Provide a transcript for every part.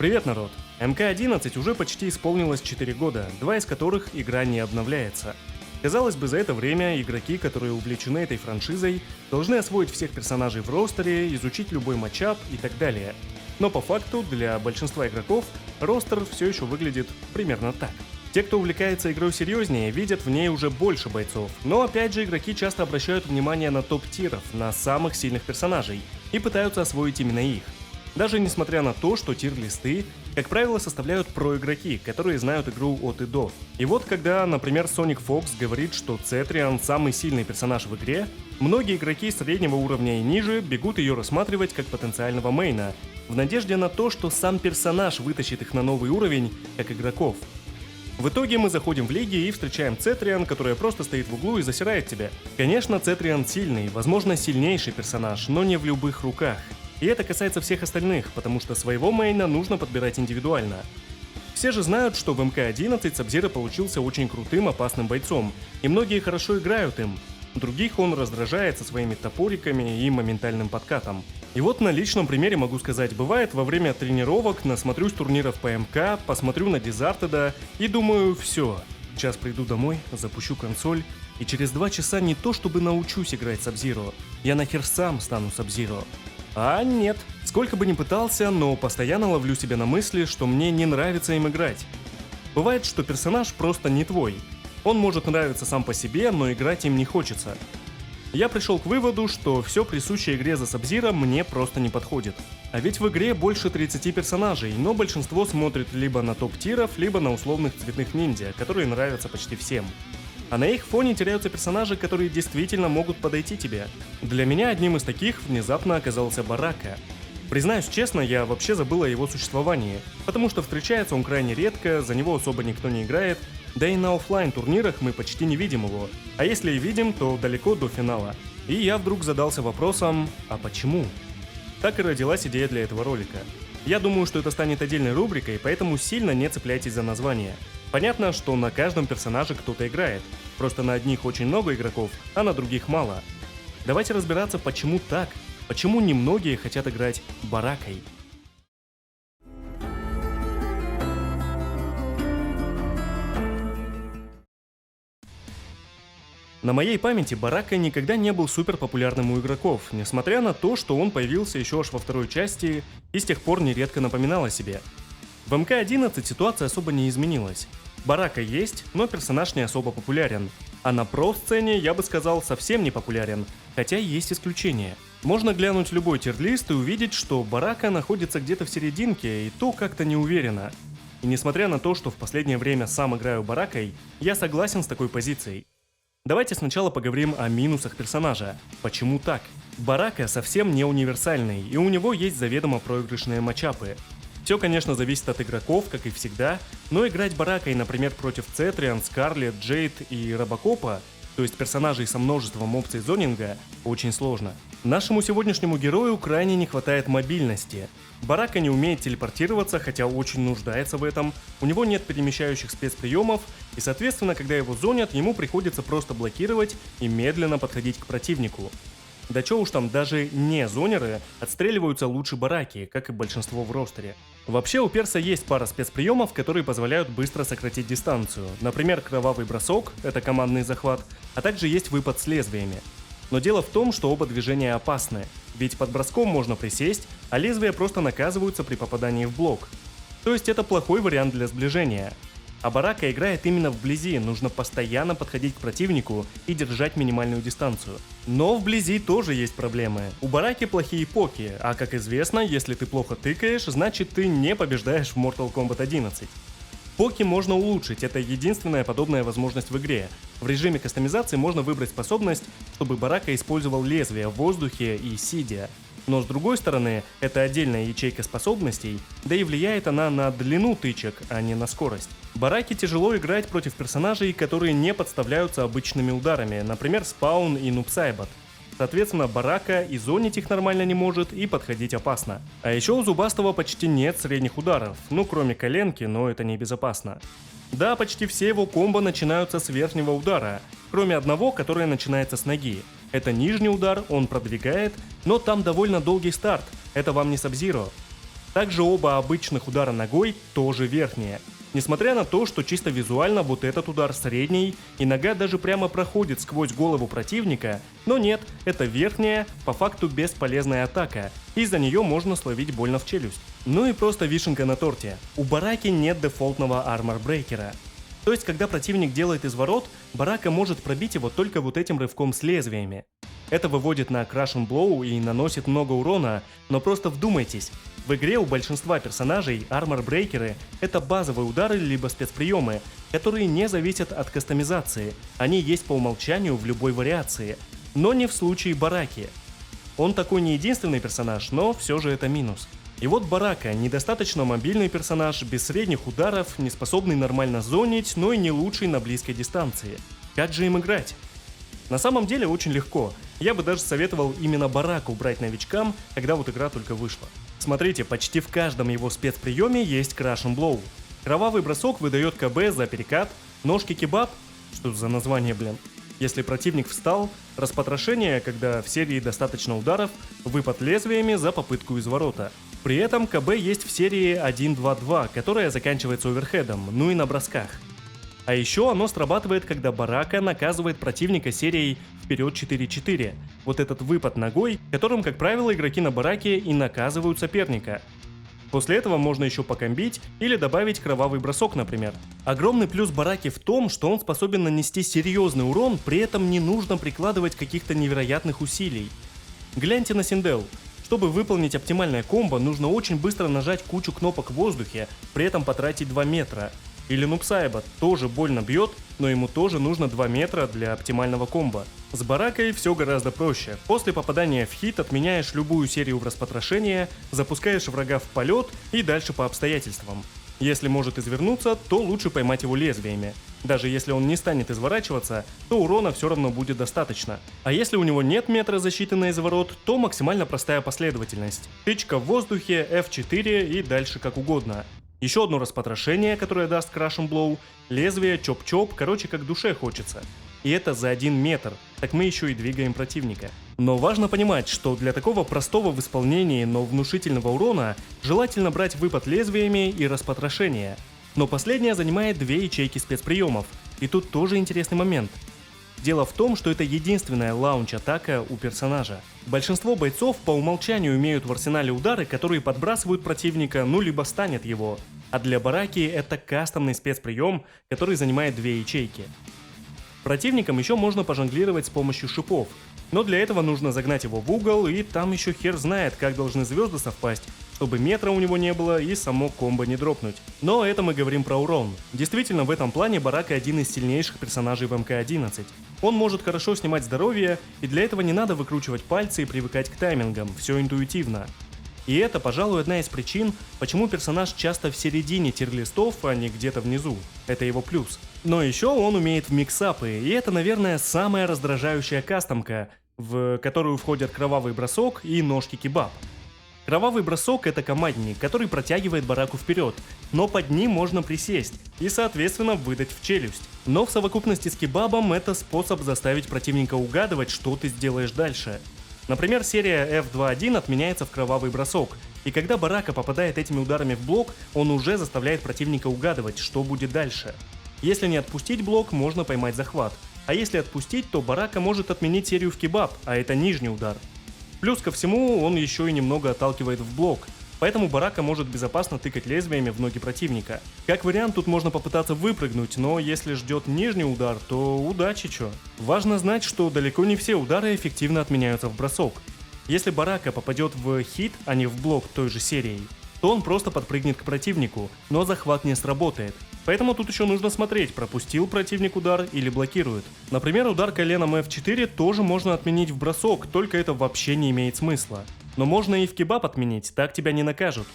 Привет, народ! МК-11 уже почти исполнилось 4 года, 2 из которых игра не обновляется. Казалось бы, за это время игроки, которые увлечены этой франшизой, должны освоить всех персонажей в ростере, изучить любой матчап и так далее. Но по факту, для большинства игроков, ростер все еще выглядит примерно так. Те, кто увлекается игрой серьезнее, видят в ней уже больше бойцов, но опять же игроки часто обращают внимание на топ-тиров, на самых сильных персонажей, и пытаются освоить именно их. Даже несмотря на то, что тир-листы, как правило, составляют про-игроки, которые знают игру от и до. И вот когда, например, Sonic Fox говорит, что Цетриан самый сильный персонаж в игре, многие игроки среднего уровня и ниже бегут ее рассматривать как потенциального мейна, в надежде на то, что сам персонаж вытащит их на новый уровень, как игроков. В итоге мы заходим в лиги и встречаем Цетриан, которая просто стоит в углу и засирает тебя. Конечно, Цетриан сильный, возможно, сильнейший персонаж, но не в любых руках. И это касается всех остальных, потому что своего мейна нужно подбирать индивидуально. Все же знают, что в МК-11 Сабзиро получился очень крутым, опасным бойцом, и многие хорошо играют им. Других он раздражает со своими топориками и моментальным подкатом. И вот на личном примере могу сказать, бывает во время тренировок насмотрюсь турниров по МК, посмотрю на Дизартеда и думаю, все, сейчас приду домой, запущу консоль, и через 2 часа не то чтобы научусь играть Сабзиро, я нахер сам стану Сабзиро. А нет, сколько бы ни пытался, но постоянно ловлю себя на мысли, что мне не нравится им играть. Бывает, что персонаж просто не твой. Он может нравиться сам по себе, но играть им не хочется. Я пришел к выводу, что все присущее игре за Сабзиро мне просто не подходит. А ведь в игре больше 30 персонажей, но большинство смотрит либо на топ-тиров, либо на условных цветных ниндзя, которые нравятся почти всем. А на их фоне теряются персонажи, которые действительно могут подойти тебе. Для меня одним из таких внезапно оказался Барака. Признаюсь честно, я вообще забыл о его существовании, потому что встречается он крайне редко, за него особо никто не играет, да и на оффлайн турнирах мы почти не видим его, а если и видим, то далеко до финала. И я вдруг задался вопросом, а почему? Так и родилась идея для этого ролика. Я думаю, что это станет отдельной рубрикой, поэтому сильно не цепляйтесь за название. Понятно, что на каждом персонаже кто-то играет, просто на одних очень много игроков, а на других мало. Давайте разбираться, почему так, почему немногие хотят играть Баракой. На моей памяти Барака никогда не был супер популярным у игроков, несмотря на то, что он появился еще аж во второй части и с тех пор нередко напоминал о себе. В МК-11 ситуация особо не изменилась. Барака есть, но персонаж не особо популярен. А на про-сцене, я бы сказал, совсем не популярен, хотя есть исключения. Можно глянуть в любой тир-лист и увидеть, что Барака находится где-то в серединке, и то как-то не уверенно. И несмотря на то, что в последнее время сам играю Баракой, я согласен с такой позицией. Давайте сначала поговорим о минусах персонажа. Почему так? Барака совсем не универсальный, и у него есть заведомо проигрышные матчапы. Все, конечно, зависит от игроков, как и всегда, но играть Баракой, например, против Цетриан, Скарлет, Джейд и Робокопа, то есть персонажей со множеством опций зонинга, очень сложно. Нашему сегодняшнему герою крайне не хватает мобильности. Барака не умеет телепортироваться, хотя очень нуждается в этом, у него нет перемещающих спецприемов, и соответственно, когда его зонят, ему приходится просто блокировать и медленно подходить к противнику. Да чё уж там, даже не зонеры отстреливаются лучше Бараки, как и большинство в ростере. Вообще у перса есть пара спецприемов, которые позволяют быстро сократить дистанцию. Например, кровавый бросок, это командный захват, а также есть выпад с лезвиями. Но дело в том, что оба движения опасны, ведь под броском можно присесть, а лезвия просто наказываются при попадании в блок. То есть это плохой вариант для сближения. А Барака играет именно вблизи, нужно постоянно подходить к противнику и держать минимальную дистанцию. Но вблизи тоже есть проблемы. У Бараки плохие поки, а как известно, если ты плохо тыкаешь, значит ты не побеждаешь в Mortal Kombat 11. Поки можно улучшить, это единственная подобная возможность в игре. В режиме кастомизации можно выбрать способность, чтобы Барака использовал лезвие в воздухе и сидя. Но с другой стороны, это отдельная ячейка способностей, да и влияет она на длину тычек, а не на скорость. Бараке тяжело играть против персонажей, которые не подставляются обычными ударами, например, Спаун и Нубсайбот. Соответственно, Барака и зонить их нормально не может, и подходить опасно. А еще у Зубастого почти нет средних ударов, ну кроме коленки, но это небезопасно. Да, почти все его комбо начинаются с верхнего удара, кроме одного, которое начинается с ноги. Это нижний удар, он продвигает, но там довольно долгий старт, это вам не Сабзиро. Также оба обычных удара ногой тоже верхние. Несмотря на то, что чисто визуально вот этот удар средний, и нога даже прямо проходит сквозь голову противника, но нет, это верхняя, по факту бесполезная атака, и из-за нее можно словить больно в челюсть. Ну и просто вишенка на торте. У Бараки нет дефолтного армор-брейкера. То есть, когда противник делает изворот, Барака может пробить его только вот этим рывком с лезвиями. Это выводит на Crash and Blow и наносит много урона, но просто вдумайтесь. В игре у большинства персонажей армор-брейкеры — это базовые удары либо спецприемы, которые не зависят от кастомизации, они есть по умолчанию в любой вариации. Но не в случае Бараки. Он такой не единственный персонаж, но все же это минус. И вот Барака — недостаточно мобильный персонаж, без средних ударов, не способный нормально зонить, но и не лучший на близкой дистанции. Как же им играть? На самом деле очень легко. Я бы даже советовал именно Бараку брать новичкам, когда вот игра только вышла. Смотрите, почти в каждом его спецприеме есть Crash and Blow. Кровавый бросок выдает КБ за перекат, ножки кебаб, что за название, блин. Если противник встал, распотрошение, когда в серии достаточно ударов, выпад лезвиями за попытку изворота. При этом КБ есть в серии 1-2-2, которая заканчивается оверхедом, ну и на бросках. А еще оно срабатывает, когда Барака наказывает противника серией вперед 4-4. Вот этот выпад ногой, которым, как правило, игроки на Бараке и наказывают соперника. После этого можно еще покомбить или добавить кровавый бросок, например. Огромный плюс Бараки в том, что он способен нанести серьезный урон, при этом не нужно прикладывать каких-то невероятных усилий. Гляньте на Синдел. Чтобы выполнить оптимальное комбо, нужно очень быстро нажать кучу кнопок в воздухе, при этом потратить 2 метра. Или Нубсайба тоже больно бьет, но ему тоже нужно 2 метра для оптимального комбо. С Баракой все гораздо проще. После попадания в хит отменяешь любую серию в распотрошение, запускаешь врага в полет и дальше по обстоятельствам. Если может извернуться, то лучше поймать его лезвиями. Даже если он не станет изворачиваться, то урона все равно будет достаточно. А если у него нет метра защиты на изворот, то максимально простая последовательность. Тычка в воздухе, F4 и дальше как угодно. Еще одно распотрошение, которое даст Crash and Blow, лезвие, чоп-чоп, короче, как душе хочется. И это за 1 метр, так мы еще и двигаем противника. Но важно понимать, что для такого простого в исполнении, но внушительного урона, желательно брать выпад лезвиями и распотрошение. Но последнее занимает 2 ячейки спецприемов, и тут тоже интересный момент. Дело в том, что это единственная лаунч-атака у персонажа. Большинство бойцов по умолчанию имеют в арсенале удары, которые подбрасывают противника, ну либо станет его. А для Бараки это кастомный спецприем, который занимает 2 ячейки. Противникам еще можно пожонглировать с помощью шипов, но для этого нужно загнать его в угол, и там еще хер знает, как должны звезды совпасть, чтобы метра у него не было и само комбо не дропнуть. Но это мы говорим про урон. Действительно, в этом плане Барака один из сильнейших персонажей в МК-11. Он может хорошо снимать здоровье, и для этого не надо выкручивать пальцы и привыкать к таймингам, все интуитивно. И это, пожалуй, одна из причин, почему персонаж часто в середине тир-листов, а не где-то внизу. Это его плюс. Но еще он умеет в миксапы, и это, наверное, самая раздражающая кастомка, в которую входят кровавый бросок и ножки кебаб. Кровавый бросок — это командник, который протягивает Бараку вперед, но под ним можно присесть и, соответственно, выдать в челюсть. Но в совокупности с кебабом это способ заставить противника угадывать, что ты сделаешь дальше. Например, серия F2-1 отменяется в кровавый бросок, и когда Барака попадает этими ударами в блок, он уже заставляет противника угадывать, что будет дальше. Если не отпустить блок, можно поймать захват, а если отпустить, то Барака может отменить серию в кебаб, а это нижний удар. Плюс ко всему, он еще и немного отталкивает в блок, поэтому Барака может безопасно тыкать лезвиями в ноги противника. Как вариант, тут можно попытаться выпрыгнуть, но если ждет нижний удар, то удачи чё. Важно знать, что далеко не все удары эффективно отменяются в бросок. Если Барака попадет в хит, а не в блок той же серией, то он просто подпрыгнет к противнику, но захват не сработает. Поэтому тут еще нужно смотреть, пропустил противник удар или блокирует. Например, удар коленом F4 тоже можно отменить в бросок, только это вообще не имеет смысла. Но можно и в кебаб отменить, так тебя не накажут.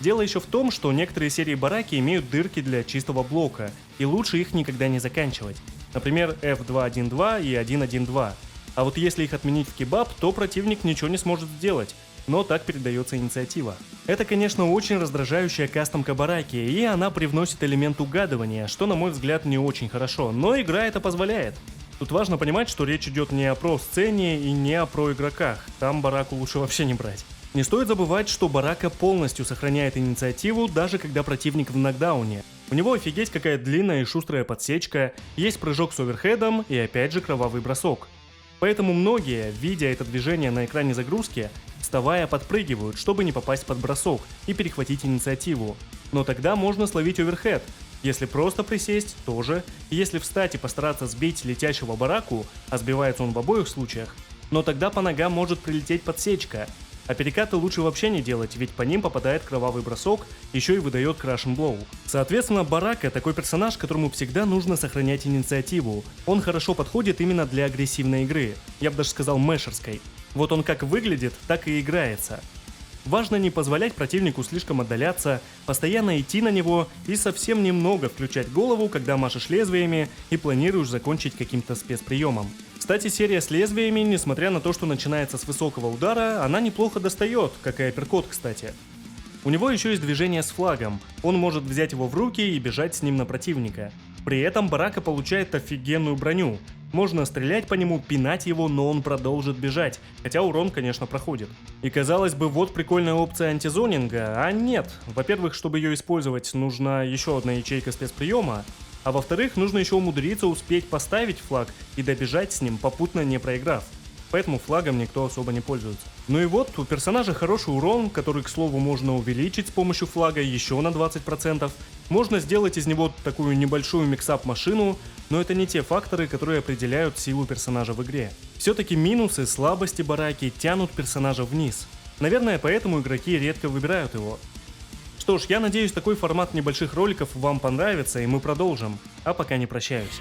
Дело еще в том, что некоторые серии Бараки имеют дырки для чистого блока, и лучше их никогда не заканчивать. Например, F2-1-2 и 1-1-2. А вот если их отменить в кебаб, то противник ничего не сможет сделать. Но так передается инициатива. Это, конечно, очень раздражающая кастомка Бараки, и она привносит элемент угадывания, что, на мой взгляд, не очень хорошо, но игра это позволяет. Тут важно понимать, что речь идет не о про-сцене и не о про-игроках, там Бараку лучше вообще не брать. Не стоит забывать, что Барака полностью сохраняет инициативу, даже когда противник в нокдауне. У него офигеть какая длинная и шустрая подсечка, есть прыжок с оверхедом и опять же кровавый бросок. Поэтому многие, видя это движение на экране загрузки, вставая подпрыгивают, чтобы не попасть под бросок и перехватить инициативу. Но тогда можно словить оверхед. Если просто присесть, тоже. Если встать и постараться сбить летящего Бараку, а сбивается он в обоих случаях, но тогда по ногам может прилететь подсечка. А перекаты лучше вообще не делать, ведь по ним попадает кровавый бросок, еще и выдает крашен блоу. Соответственно, Барака такой персонаж, которому всегда нужно сохранять инициативу. Он хорошо подходит именно для агрессивной игры, я бы даже сказал мэшерской. Вот он как выглядит, так и играется. Важно не позволять противнику слишком отдаляться, постоянно идти на него и совсем немного включать голову, когда машешь лезвиями и планируешь закончить каким-то спецприемом. Кстати, серия с лезвиями, несмотря на то, что начинается с высокого удара, она неплохо достает, как и апперкот, кстати. У него еще есть движение с флагом, он может взять его в руки и бежать с ним на противника. При этом Барака получает офигенную броню. Можно стрелять по нему, пинать его, но он продолжит бежать, хотя урон, конечно, проходит. И казалось бы, вот прикольная опция антизонинга, а нет. Во-первых, чтобы ее использовать, нужна еще одна ячейка спецприема, а во-вторых, нужно еще умудриться успеть поставить флаг и добежать с ним, попутно не проиграв. Поэтому флагом никто особо не пользуется. Ну и вот, у персонажа хороший урон, который, к слову, можно увеличить с помощью флага еще на 20%. Можно сделать из него такую небольшую миксап-машину, но это не те факторы, которые определяют силу персонажа в игре. Все-таки минусы, слабости Бараки тянут персонажа вниз. Наверное, поэтому игроки редко выбирают его. Что ж, я надеюсь, такой формат небольших роликов вам понравится, и мы продолжим. А пока не прощаюсь.